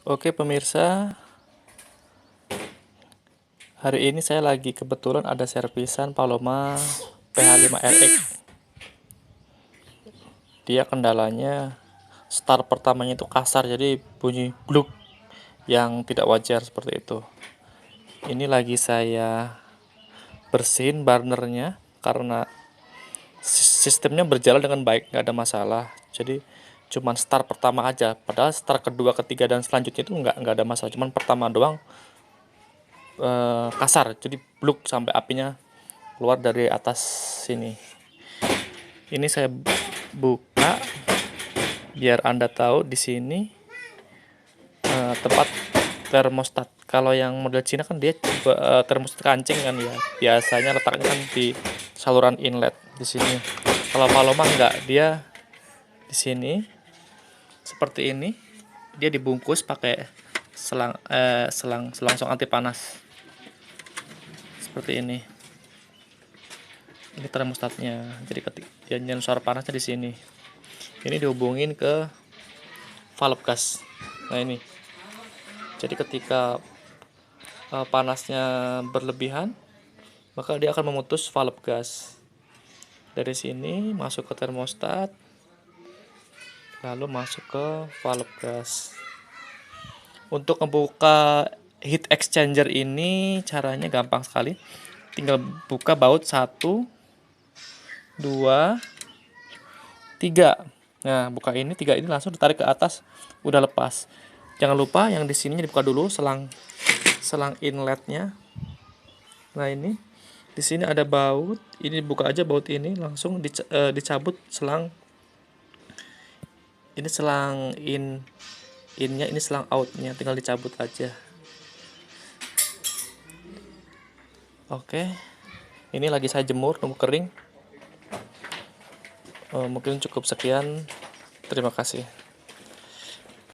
Oke pemirsa, hari ini saya lagi kebetulan ada servisan Paloma PH5RX. Dia kendalanya start pertamanya itu kasar, jadi bunyi gluk yang tidak wajar seperti itu. Ini lagi saya bersihin burnernya karena sistemnya berjalan dengan baik, nggak ada masalah. Jadi cuman start pertama aja, padahal start kedua, ketiga dan selanjutnya itu nggak ada masalah. Cuman pertama doang kasar, jadi bluk sampai apinya keluar dari atas sini. Ini saya buka biar Anda tahu di sini tempat termostat. Kalau yang model Cina kan dia termostat kancing kan ya. Biasanya letaknya kan di saluran inlet di sini. Kalau Paloma enggak, dia di sini seperti ini. Dia dibungkus pakai selongsong anti panas. Seperti ini. Ini termostatnya. Jadi yang suara panasnya di sini. Ini dihubungin ke valve gas. Nah ini. Jadi ketika panasnya berlebihan, maka dia akan memutus valve gas. Dari sini masuk ke termostat, lalu masuk ke valve gas. Untuk membuka heat exchanger ini caranya gampang sekali. Tinggal buka baut 1, 2, 3. Nah, buka ini 3 ini langsung ditarik ke atas, udah lepas. Jangan lupa yang di sininya dibuka dulu selang inletnya. Nah, ini di sini ada baut, ini buka aja baut ini, langsung dicabut selang. Ini selang innya, ini selang outnya, tinggal dicabut aja. Oke, ini lagi saya jemur, nunggu kering. Mungkin cukup sekian. Terima kasih.